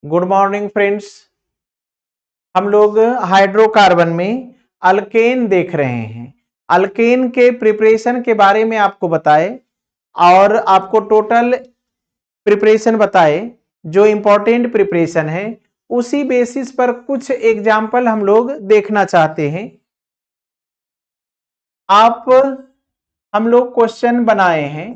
Good morning friends. हम लोग hydrocarbon में अल्केन देख रहे हैं। अल्केन के प्रिपरेशन के बारे में आपको बताए और आपको टोटल प्रिपरेशन बताए, जो इंपॉर्टेंट प्रिपरेशन है उसी बेसिस पर कुछ एग्जाम्पल हम लोग देखना चाहते हैं। आप हम लोग क्वेश्चन बनाए हैं,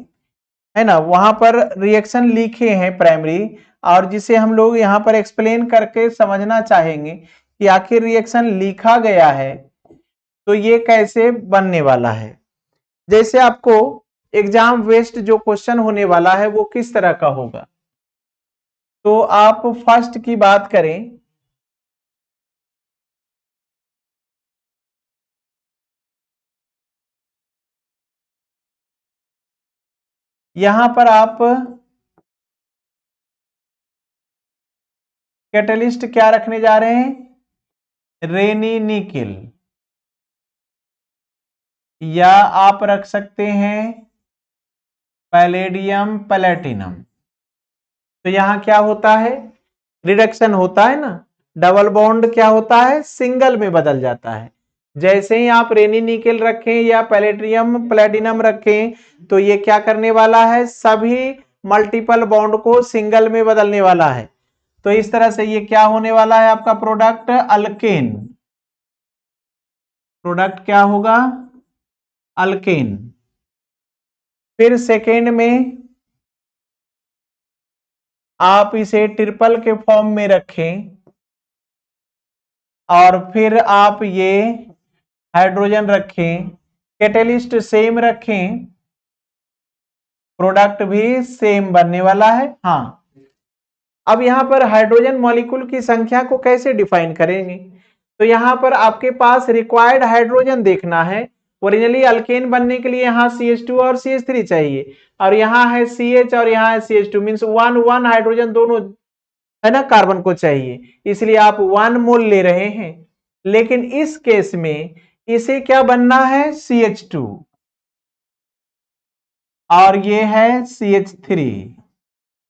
है ना, वहां पर रिएक्शन लिखे हैं प्राइमरी, और जिसे हम लोग यहां पर एक्सप्लेन करके समझना चाहेंगे कि आखिर रिएक्शन लिखा गया है तो ये कैसे बनने वाला है। जैसे आपको एग्जाम वेस्ट जो क्वेश्चन होने वाला है वो किस तरह का होगा, तो आप फर्स्ट की बात करें, यहां पर आप कैटलिस्ट क्या रखने जा रहे हैं, रेनी निकिल, या आप रख सकते हैं पैलेडियम प्लेटिनम। तो यहां क्या होता है, रिडक्शन होता है ना, डबल बॉन्ड क्या होता है, सिंगल में बदल जाता है। जैसे ही आप रेनी निकेल रखें या पैलेडियम प्लेटिनम रखें तो ये क्या करने वाला है, सभी मल्टीपल बॉन्ड को सिंगल में बदलने वाला है। तो इस तरह से ये क्या होने वाला है, आपका प्रोडक्ट अल्केन। प्रोडक्ट क्या होगा, अल्केन। फिर सेकेंड में आप इसे ट्रिपल के फॉर्म में रखें और फिर आप ये हाइड्रोजन रखें, कैटेलिस्ट सेम रखें, प्रोडक्ट भी सेम बनने वाला है। हाँ, अब यहां पर हाइड्रोजन मॉलिक्यूल की संख्या को कैसे डिफाइन करेंगे, तो यहां पर आपके पास रिक्वायर्ड हाइड्रोजन देखना है। ओरिजिनली अल्केन बनने के लिए यहाँ CH2 और CH3 चाहिए, और यहाँ है CH और यहाँ है CH2, मीन्स 1 हाइड्रोजन दोनों, है ना, कार्बन को चाहिए, इसलिए आप 1 मोल ले रहे हैं। लेकिन इस केस में इसे क्या बनना है, CH2, और ये है CH3।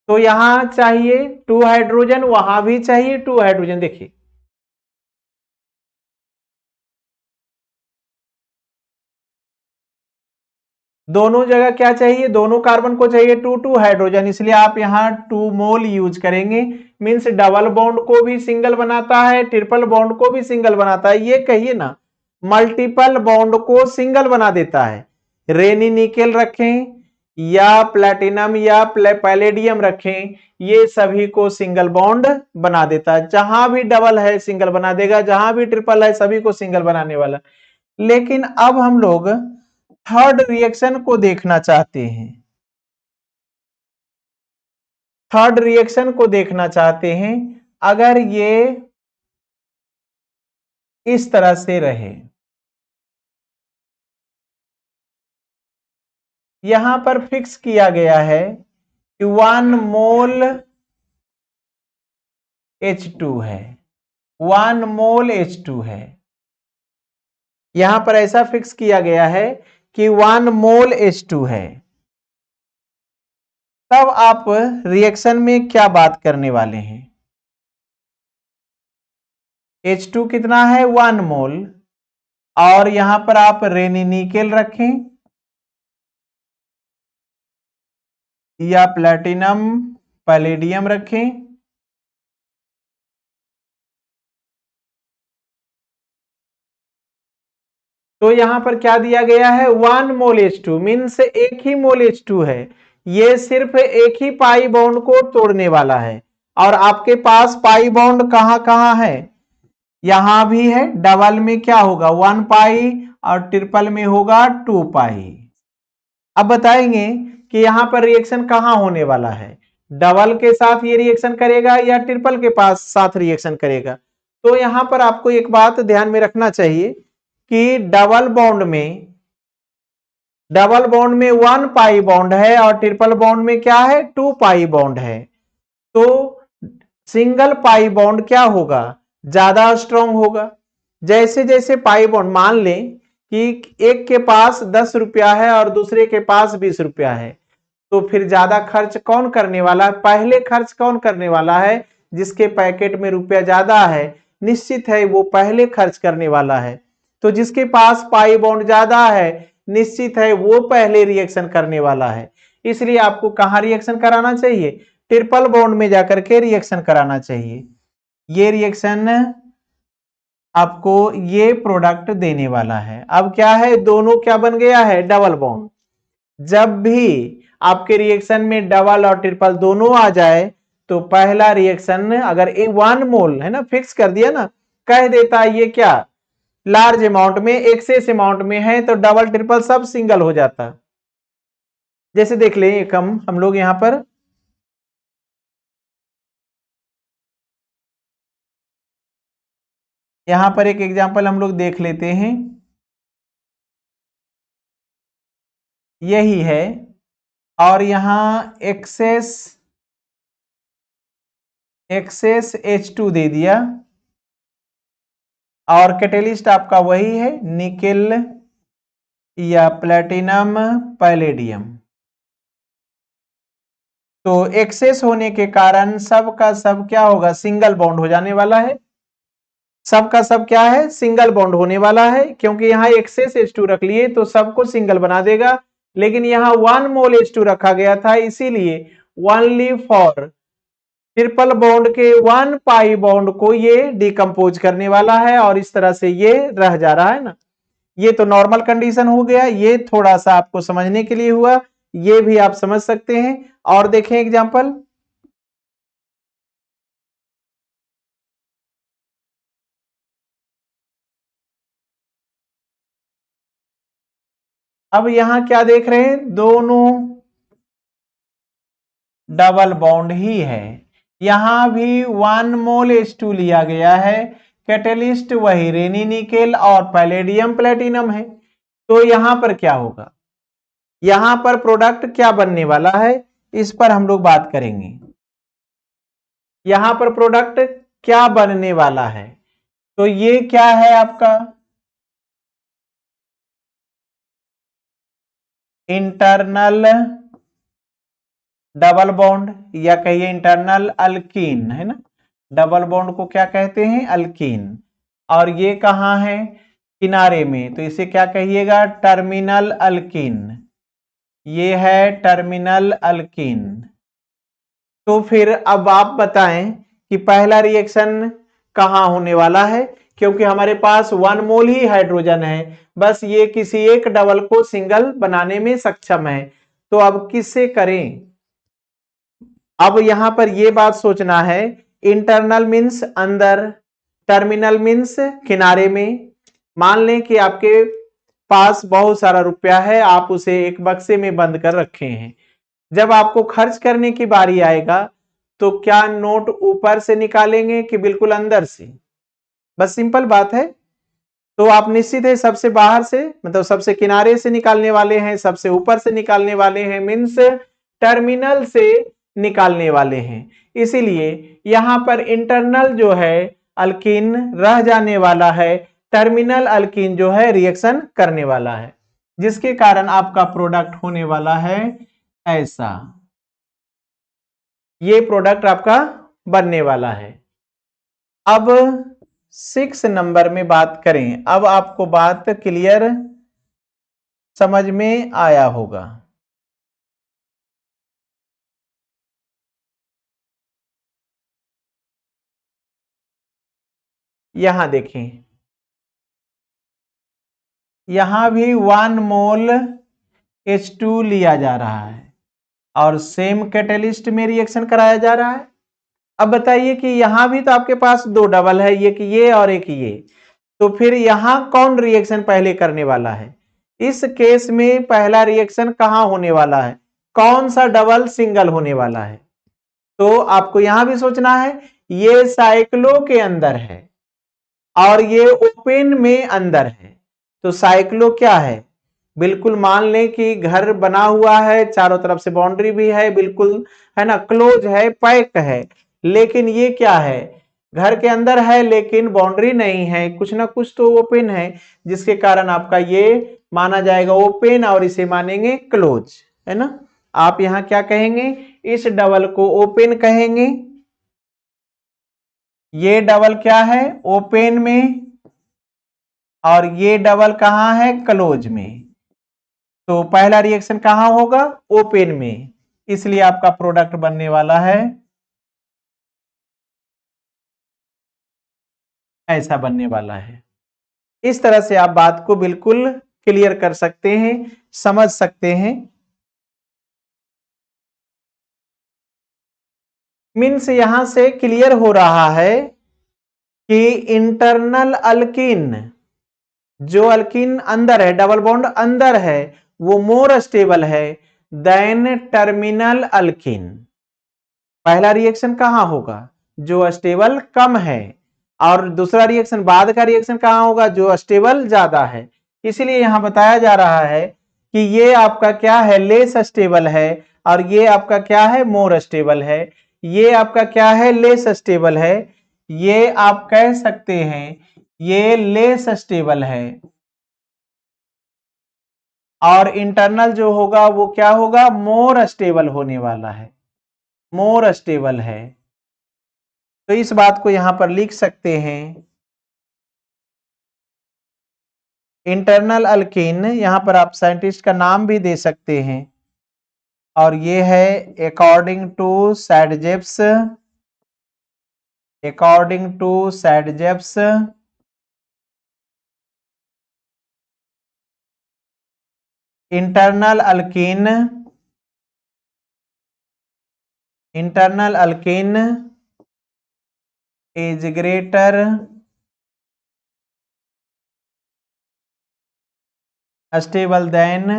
तो यहां चाहिए 2 हाइड्रोजन, वहां भी चाहिए 2 हाइड्रोजन। देखिए दोनों जगह क्या चाहिए, दोनों कार्बन को चाहिए 2 हाइड्रोजन, इसलिए आप यहां 2 मोल यूज करेंगे। मींस डबल बॉन्ड को भी सिंगल बनाता है, ट्रिपल बॉन्ड को भी सिंगल बनाता है, ये कहिए ना मल्टीपल बॉन्ड को सिंगल बना देता है। रेनी निकेल रखें या प्लेटिनम या पैलेडियम रखें, ये सभी को सिंगल बॉन्ड बना देता है। जहां भी डबल है सिंगल बना देगा, जहां भी ट्रिपल है सभी को सिंगल बनाने वाला। लेकिन अब हम लोग थर्ड रिएक्शन को देखना चाहते हैं। थर्ड रिएक्शन को देखना चाहते हैं, अगर ये इस तरह से रहे, यहां पर फिक्स किया गया है कि 1 मोल H2 है, 1 मोल H2 है, यहां पर ऐसा फिक्स किया गया है कि 1 मोल H2 है। तब आप रिएक्शन में क्या बात करने वाले हैं, H2 कितना है, 1 मोल, और यहां पर आप रेनी निकेल रखें या प्लेटिनम पैलेडियम रखें, तो यहां पर क्या दिया गया है, 1 मोल H2, मीन्स एक ही मोल H2 है। ये सिर्फ एक ही पाई बॉन्ड को तोड़ने वाला है, और आपके पास पाई बॉन्ड कहां कहां है, यहां भी है। डबल में क्या होगा, 1 पाई, और ट्रिपल में होगा 2 पाई। अब बताएंगे कि यहां पर रिएक्शन कहां होने वाला है, डबल के साथ ये रिएक्शन करेगा या ट्रिपल के पास साथ रिएक्शन करेगा। तो यहां पर आपको एक बात ध्यान में रखना चाहिए कि डबल बॉन्ड में 1 पाई बॉन्ड है और ट्रिपल बॉन्ड में क्या है, 2 पाई बॉन्ड है। तो सिंगल पाई बॉन्ड क्या होगा, ज्यादा स्ट्रांग होगा। जैसे जैसे पाई बॉन्ड, मान लें कि एक के पास 10 रुपया है और दूसरे के पास 20 रुपया है, तो फिर ज्यादा खर्च कौन करने वाला है, पहले खर्च कौन करने वाला है, जिसके पैकेट में रुपया ज्यादा है निश्चित है वो पहले खर्च करने वाला है। तो जिसके पास पाई बॉन्ड ज्यादा है निश्चित है वो पहले रिएक्शन करने वाला है। इसलिए आपको कहां रिएक्शन कराना चाहिए? ट्रिपल बॉन्ड में जाकर के रिएक्शन कराना चाहिए। ये रिएक्शन आपको ये प्रोडक्ट देने वाला है। अब क्या है, दोनों क्या बन गया है? Double bond. जब भी आपके रिएक्शन में डबल और ट्रिपल दोनों आ जाए तो पहला रिएक्शन अगर 1 मोल है ना, फिक्स कर दिया ना, कह देता है ये क्या लार्ज अमाउंट में एक्सेस अमाउंट में है तो डबल ट्रिपल सब सिंगल हो जाता। जैसे देख लें एक हम लोग यहां पर एक एग्जांपल हम लोग देख लेते हैं। यही है और यहां एक्सेस H2 दे दिया और कैटेलिस्ट आपका वही है निकेल या प्लेटिनम पैलेडियम। तो एक्सेस होने के कारण सब का सब क्या होगा? सिंगल बॉन्ड हो जाने वाला है। सब का सब क्या है? सिंगल बॉन्ड होने वाला है, क्योंकि यहाँ एक्सेस H2 रख लिए तो सबको सिंगल बना देगा। लेकिन यहाँ 1 मोल H2 रखा गया था, इसीलिए ओनली फॉर ट्रिपल बॉन्ड के 1 पाई बॉन्ड को ये डिकम्पोज करने वाला है और इस तरह से ये रह जा रहा है ना। ये तो नॉर्मल कंडीशन हो गया, ये थोड़ा सा आपको समझने के लिए हुआ, ये भी आप समझ सकते हैं। और देखें एग्जांपल, अब यहां क्या देख रहे हैं? दोनों डबल बॉन्ड ही है। यहां भी 1 मोल H2 लिया गया है, कैटेलिस्ट वही रेनी निकेल और पैलेडियम प्लेटिनम है। तो यहां पर क्या होगा? यहां पर प्रोडक्ट क्या बनने वाला है इस पर हम लोग बात करेंगे। यहां पर प्रोडक्ट क्या बनने वाला है? तो ये क्या है आपका इंटरनल डबल बॉन्ड या कहिए इंटरनल अल्कीन है ना। डबल बॉन्ड को क्या कहते हैं? अल्कीन। और ये कहां है? किनारे में, तो इसे क्या कहिएगा? Terminal alkyne. ये है टर्मिनल अल्कीन। तो फिर अब आप बताएं कि पहला रिएक्शन कहां होने वाला है, क्योंकि हमारे पास 1 मोल ही हाइड्रोजन है, बस ये किसी एक डबल को सिंगल बनाने में सक्षम है। तो अब किससे करें? अब यहां पर यह बात सोचना है, इंटरनल मीन्स अंदर, टर्मिनल मीन्स किनारे में। मान लें कि आपके पास बहुत सारा रुपया है, आप उसे एक बक्से में बंद कर रखे हैं। जब आपको खर्च करने की बारी आएगा तो क्या नोट ऊपर से निकालेंगे कि बिल्कुल अंदर से? बस सिंपल बात है। तो आप निश्चित है सबसे बाहर से, मतलब सबसे किनारे से निकालने वाले हैं, सबसे ऊपर से निकालने वाले हैं, मीन्स टर्मिनल से निकालने वाले हैं। इसीलिए यहां पर इंटरनल जो है अल्कीन रह जाने वाला है, टर्मिनल अल्कीन जो है रिएक्शन करने वाला है, जिसके कारण आपका प्रोडक्ट होने वाला है ऐसा। ये प्रोडक्ट आपका बनने वाला है। अब 6 नंबर में बात करें। अब आपको बात क्लियर समझ में आया होगा। यहां देखें, यहां भी 1 मोल H2 लिया जा रहा है और सेम कैटेलिस्ट में रिएक्शन कराया जा रहा है। अब बताइए कि यहां भी तो आपके पास 2 डबल है, एक ये और एक ये, तो फिर यहां कौन रिएक्शन पहले करने वाला है? इस केस में पहला रिएक्शन कहां होने वाला है? कौन सा डबल सिंगल होने वाला है? तो आपको यहां भी सोचना है, ये साइक्लो के अंदर है और ये ओपन में अंदर है। तो साइक्लो क्या है? बिल्कुल मान लें कि घर बना हुआ है, चारों तरफ से बाउंड्री भी है, बिल्कुल है ना, क्लोज है, पैक है। लेकिन ये क्या है? घर के अंदर है लेकिन बाउंड्री नहीं है, कुछ ना कुछ तो ओपन है, जिसके कारण आपका ये माना जाएगा ओपन और इसे मानेंगे क्लोज, है ना। आप यहां क्या कहेंगे? इस डबल को ओपन कहेंगे ये डबल क्या है, ओपन में, और ये डबल कहां है, क्लोज में। तो पहला रिएक्शन कहां होगा, ओपन में, इसलिए आपका प्रोडक्ट बनने वाला है ऐसा बनने वाला है। इस तरह से आप बात को बिल्कुल क्लियर कर सकते हैं, समझ सकते हैं। मीन्स यहां से क्लियर हो रहा है कि इंटरनल अल्किन, जो अल्किन अंदर है, डबल बॉन्ड अंदर है, वो मोर स्टेबल है देन टर्मिनल अल्किन। पहला रिएक्शन कहां होगा, जो स्टेबल कम है, और दूसरा रिएक्शन, बाद का रिएक्शन कहां होगा, जो स्टेबल ज्यादा है। इसलिए यहां बताया जा रहा है कि ये आपका क्या है, लेस स्टेबल है, और ये आपका क्या है, मोर स्टेबल है। ये आपका क्या है, लेस स्टेबल है, ये आप कह सकते हैं ये लेस स्टेबल है, और इंटरनल जो होगा वो क्या होगा, मोर स्टेबल होने वाला है, मोर स्टेबल है। तो इस बात को यहां पर लिख सकते हैं, इंटरनल अल्कीन, यहां पर आप साइंटिस्ट का नाम भी दे सकते हैं, और ये है according to Saytzeff's, according to Saytzeff's internal alkene, internal alkene is greater stable than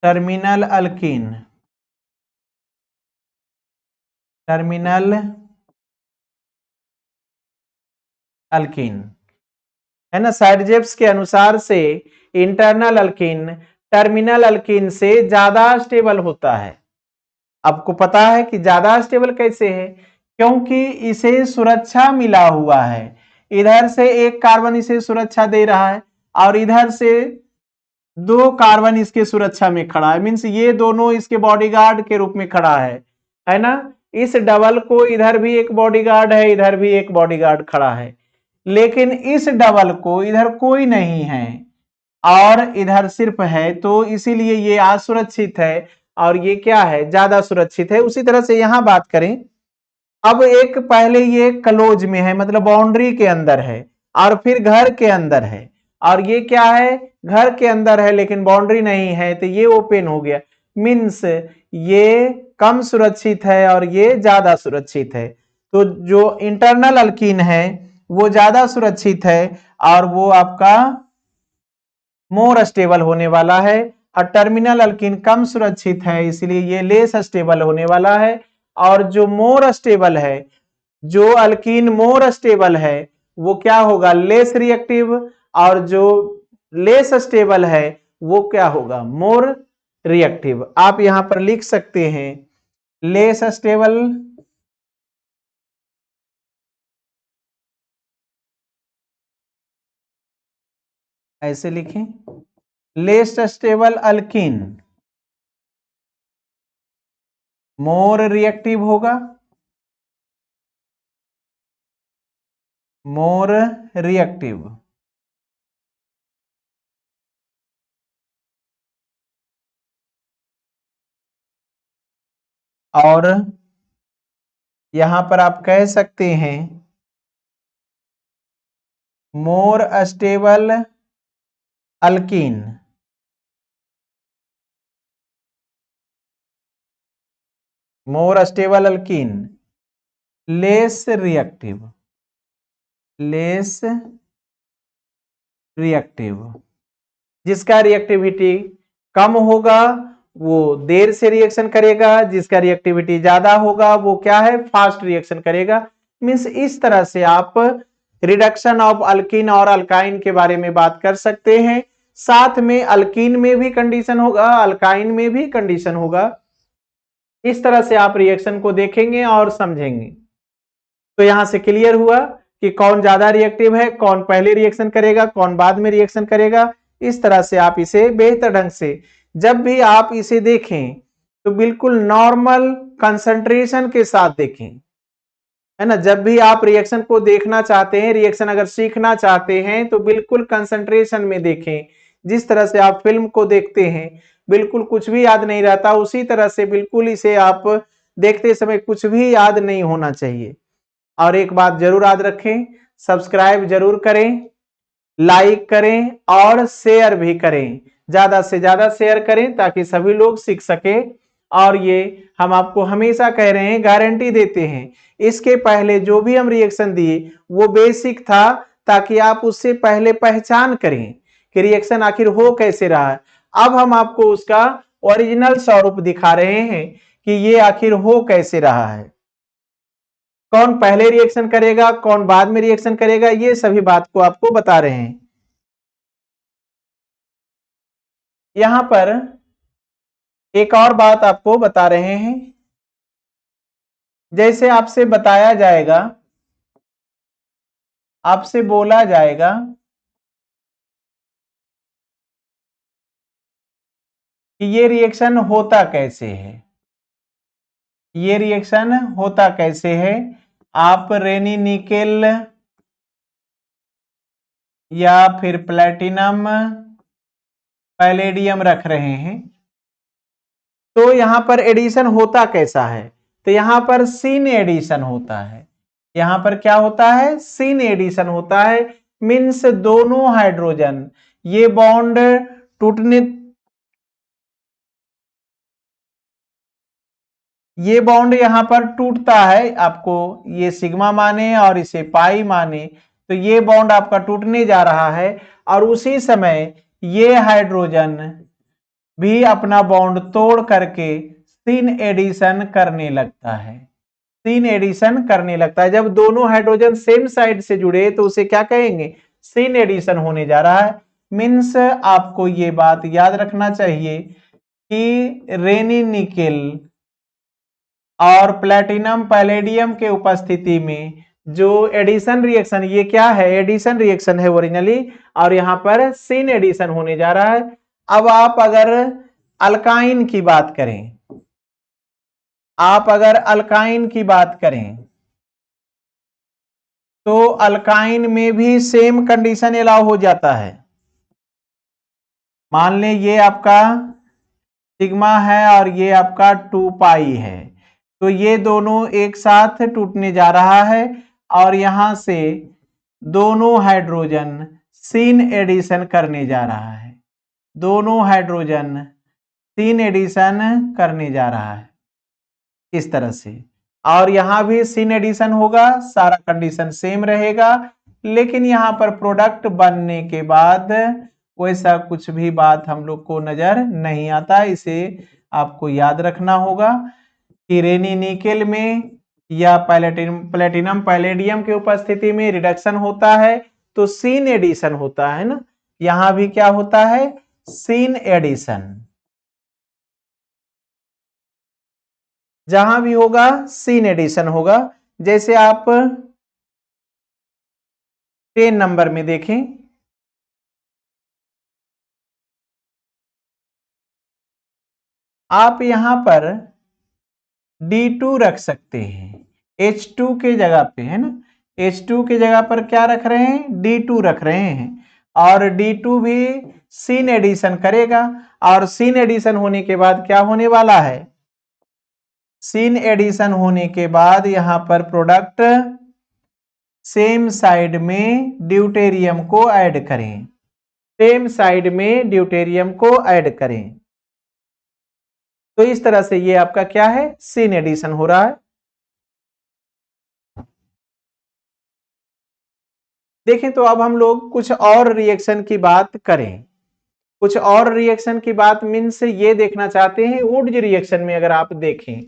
terminal alkene, terminal alkene, है ना। सैडजेव्स के अनुसार से इंटरनल अल्कीन टर्मिनल अल्कीन से ज्यादा स्टेबल होता है। आपको पता है कि ज्यादा स्टेबल कैसे है, क्योंकि इसे सुरक्षा मिला हुआ है, इधर से एक कार्बन इसे सुरक्षा दे रहा है, और इधर से दो कार्बन इसके सुरक्षा में खड़ा है, मीन्स ये दोनों इसके बॉडीगार्ड के रूप में खड़ा है ना। इस डबल को इधर भी एक बॉडीगार्ड है, इधर भी एक बॉडीगार्ड खड़ा है, लेकिन इस डबल को इधर कोई नहीं है और इधर सिर्फ है, तो इसीलिए ये असुरक्षित है और ये क्या है, ज्यादा सुरक्षित है। उसी तरह से यहां बात करें, अब एक पहले ये क्लोज में है, मतलब बाउंड्री के अंदर है, और फिर घर के अंदर है, और ये क्या है, घर के अंदर है लेकिन बाउंड्री नहीं है, तो ये ओपन हो गया। मीन्स ये कम सुरक्षित है और ये ज्यादा सुरक्षित है। तो जो इंटरनल अल्कीन है वो ज्यादा सुरक्षित है और वो आपका मोर स्टेबल होने वाला है, और टर्मिनल अल्कीन कम सुरक्षित है, इसलिए ये लेस स्टेबल होने वाला है। और जो मोर स्टेबल है, जो अल्कीन मोर स्टेबल है वो क्या होगा, लेस रिएक्टिव, और जो लेस स्टेबल है वो क्या होगा, मोर रिएक्टिव। आप यहां पर लिख सकते हैं लेस स्टेबल, ऐसे लिखें, less stable alkyne more reactive होगा, मोर रिएक्टिव। और यहां पर आप कह सकते हैं more stable alkyne, more stable alkyne less reactive, less reactive. जिसका रिएक्टिविटी कम होगा वो देर से रिएक्शन करेगा, जिसका रिएक्टिविटी ज्यादा होगा वो क्या है, फास्ट रिएक्शन करेगा। मीन्स इस तरह से आप रिडक्शन ऑफ अल्कीन और अल्काइन के बारे में बात कर सकते हैं। साथ में अल्कीन में भी कंडीशन होगा, अल्काइन में भी कंडीशन होगा। इस तरह से आप रिएक्शन को देखेंगे और समझेंगे। तो यहां से क्लियर हुआ कि कौन ज्यादा रिएक्टिव है, कौन पहले रिएक्शन करेगा, कौन बाद में रिएक्शन करेगा। इस तरह से आप इसे बेहतर ढंग से, जब भी आप इसे देखें तो बिल्कुल नॉर्मल कंसंट्रेशन के साथ देखें। है ना। जब भी आप रिएक्शन को देखना चाहते हैं, रिएक्शन अगर सीखना चाहते हैं तो बिल्कुल कंसंट्रेशन में देखें। जिस तरह से आप फिल्म को देखते हैं, बिल्कुल कुछ भी याद नहीं रहता, उसी तरह से बिल्कुल इसे आप देखते समय कुछ भी याद नहीं होना चाहिए। और एक बात जरूर याद रखें, सब्सक्राइब जरूर करें, लाइक करें और शेयर भी करें। ज्यादा से ज्यादा शेयर करें ताकि सभी लोग सीख सके। और ये हम आपको हमेशा कह रहे हैं, गारंटी देते हैं, इसके पहले जो भी हम रिएक्शन दिए वो बेसिक था, ताकि आप उससे पहले पहचान करें कि रिएक्शन आखिर हो कैसे रहा है। अब हम आपको उसका ओरिजिनल स्वरूप दिखा रहे हैं कि ये आखिर हो कैसे रहा है, कौन पहले रिएक्शन करेगा, कौन बाद में रिएक्शन करेगा, ये सभी बात को आपको बता रहे हैं। यहां पर एक और बात आपको बता रहे हैं, जैसे आपसे बताया जाएगा, आपसे बोला जाएगा कि ये रिएक्शन होता कैसे है, ये रिएक्शन होता कैसे है। आप रेनी निकेल या फिर प्लेटिनम पैलेडियम रख रहे हैं, तो यहां पर एडिशन होता कैसा है, तो यहां पर सीन एडिशन होता है। यहां पर क्या होता है, सीन एडिशन होता है। मीन्स दोनों हाइड्रोजन, ये बॉन्ड टूटने, ये बॉन्ड यहां पर टूटता है, आपको ये सिग्मा माने और इसे पाई माने, तो ये बॉन्ड आपका टूटने जा रहा है। और उसी समय ये हाइड्रोजन भी अपना बॉन्ड तोड़ करके सीन एडिशन करने लगता है, सीन एडिशन करने लगता है। जब दोनों हाइड्रोजन सेम साइड से जुड़े तो उसे क्या कहेंगे, सीन एडिशन होने जा रहा है। मीन्स आपको ये बात याद रखना चाहिए कि रेनी निकेल और प्लेटिनम पैलेडियम के उपस्थिति में जो एडिशन रिएक्शन, ये क्या है, एडिशन रिएक्शन है ओरिजिनली, और यहां पर सीन एडिशन होने जा रहा है। अब आप अगर अल्काइन की बात करें, आप अगर अल्काइन की बात करें तो अल्काइन में भी सेम कंडीशन अलाउ हो जाता है। मान लें ये आपका सिग्मा है और ये आपका 2 पाई है, तो ये दोनों एक साथ टूटने जा रहा है और यहां से दोनों हाइड्रोजन सीन एडिशन करने जा रहा है, दोनों हाइड्रोजन सीन एडिशन करने जा रहा है इस तरह से। और यहां भी सीन एडिशन होगा, सारा कंडीशन सेम रहेगा, लेकिन यहां पर प्रोडक्ट बनने के बाद वैसा कुछ भी बात हम लोग को नजर नहीं आता। इसे आपको याद रखना होगा कि रेनी निकेल में या प्लेटिनम पैलेडियम की उपस्थिति में रिडक्शन होता है तो सीन एडिशन होता है ना, यहां भी क्या होता है, सीन एडिशन। जहां भी होगा सीन एडिशन होगा। जैसे आप 10 नंबर में देखें, आप यहां पर D2 रख सकते हैं H2 के जगह पे, है ना। H2 के जगह पर क्या रख रहे हैं, D2 रख रहे हैं, और D2 भी सीन एडिशन करेगा। और सीन एडिशन होने के बाद क्या होने वाला है, सीन एडिशन होने के बाद यहां पर प्रोडक्ट सेम साइड में ड्यूटेरियम को ऐड करें, सेम साइड में ड्यूटेरियम को ऐड करें। तो इस तरह से ये आपका क्या है, सीन एडिशन हो रहा है। देखें तो अब हम लोग कुछ और रिएक्शन की बात करें, कुछ और रिएक्शन की बात मीन्स ये देखना चाहते हैं वुड्स रिएक्शन में। अगर आप देखें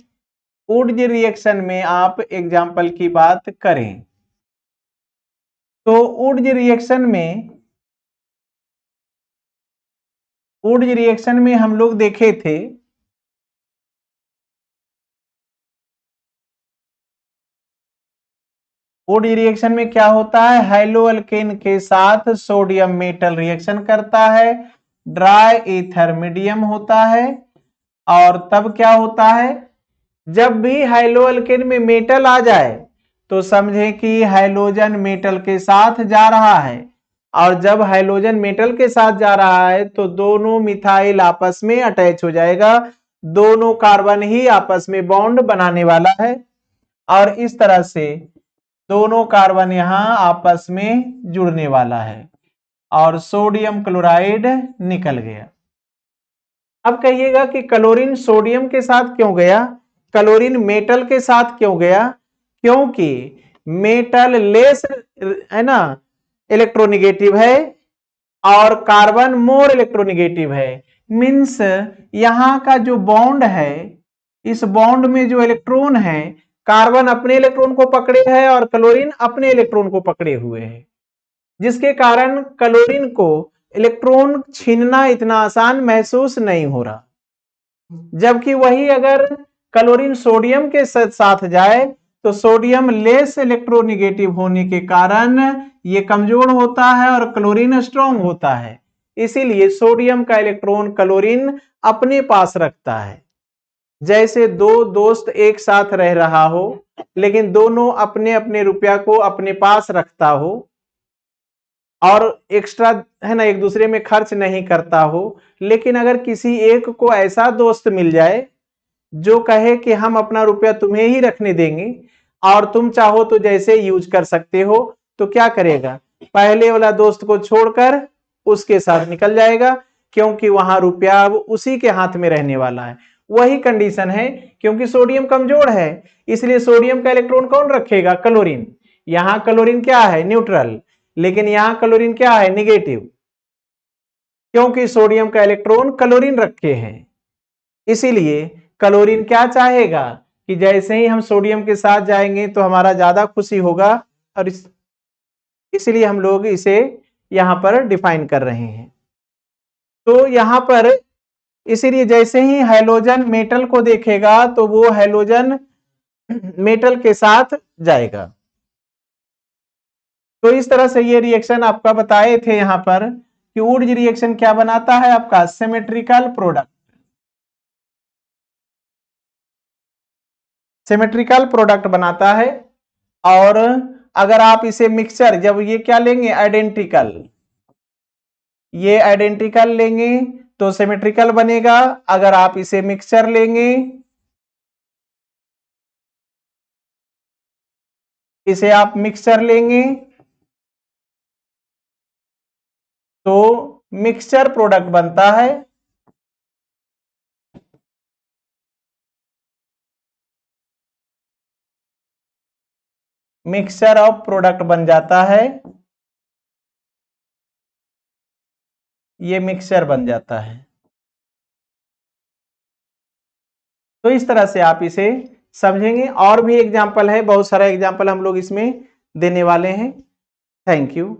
वुड्स रिएक्शन में आप एग्जाम्पल की बात करें तो वुड्स रिएक्शन में, वुड्स रिएक्शन में हम लोग देखे थे वुड रिएक्शन में क्या होता है, हेलोअल्केन के साथ सोडियम मेटल रिएक्शन करता है, ड्राई ईथर मीडियम होता है। और तब क्या होता है, जब भी हेलोअल्केन में मेटल आ जाए तो समझे कि हैलोजन मेटल के साथ जा रहा है, और जब हैलोजन मेटल के साथ जा रहा है तो दोनों मिथाइल आपस में अटैच हो जाएगा, दोनों कार्बन ही आपस में बॉन्ड बनाने वाला है, और इस तरह से दोनों कार्बन यहां आपस में जुड़ने वाला है और सोडियम क्लोराइड निकल गया। अब कहिएगा कि क्लोरीन सोडियम के साथ क्यों गया, क्लोरीन मेटल के साथ क्यों गया? क्योंकि मेटल लेस है ना इलेक्ट्रोनिगेटिव है और कार्बन मोर इलेक्ट्रोनिगेटिव है। मींस यहां का जो बॉन्ड है, इस बॉन्ड में जो इलेक्ट्रॉन है, कार्बन अपने इलेक्ट्रॉन को पकड़े है और क्लोरीन अपने इलेक्ट्रॉन को पकड़े हुए है, जिसके कारण क्लोरीन को इलेक्ट्रॉन छीनना इतना आसान महसूस नहीं हो रहा। जबकि वही अगर क्लोरीन सोडियम के साथ जाए तो सोडियम लेस इलेक्ट्रोनिगेटिव होने के कारण ये कमजोर होता है और क्लोरीन स्ट्रांग होता है। इसीलिए सोडियम का इलेक्ट्रॉन क्लोरीन अपने पास रखता है। जैसे दो दोस्त एक साथ रह रहा हो लेकिन दोनों अपने अपने रुपया को अपने पास रखता हो और एक्स्ट्रा है ना एक दूसरे में खर्च नहीं करता हो, लेकिन अगर किसी एक को ऐसा दोस्त मिल जाए जो कहे कि हम अपना रुपया तुम्हें ही रखने देंगे और तुम चाहो तो जैसे यूज कर सकते हो, तो क्या करेगा? पहले वाला दोस्त को छोड़कर उसके साथ निकल जाएगा, क्योंकि वहां रुपया अब उसी के हाथ में रहने वाला है। वही कंडीशन है, क्योंकि सोडियम कमजोर है इसलिए सोडियम का इलेक्ट्रॉन कौन रखेगा? क्लोरीन। यहां क्लोरीन क्या है? न्यूट्रल। लेकिन यहां क्लोरीन क्या है? निगेटिव, क्योंकि सोडियम का इलेक्ट्रॉन क्लोरीन रखे हैं। इसीलिए क्लोरीन क्या चाहेगा कि जैसे ही हम सोडियम के साथ जाएंगे तो हमारा ज्यादा खुशी होगा, और इसलिए हम लोग इसे यहां पर डिफाइन कर रहे हैं। तो यहां पर इसीलिए जैसे ही हैलोजन मेटल को देखेगा तो वो हैलोजन मेटल के साथ जाएगा। तो इस तरह से ये रिएक्शन आपका बताए थे यहां पर कि वुड्स रिएक्शन क्या बनाता है आपका? Symmetrical product. सिमेट्रिकल प्रोडक्ट बनाता है। और अगर आप इसे मिक्सचर, जब ये क्या लेंगे? आइडेंटिकल, ये आइडेंटिकल लेंगे तो सिमेट्रिकल बनेगा। अगर आप इसे मिक्सचर लेंगे, इसे आप मिक्सचर लेंगे तो मिक्सचर प्रोडक्ट बनता है। मिक्सचर ऑफ प्रोडक्ट बन जाता है, ये मिक्सचर बन जाता है। तो इस तरह से आप इसे समझेंगे। और भी एग्जाम्पल है, बहुत सारा एग्जाम्पल हम लोग इसमें देने वाले हैं। Thank you.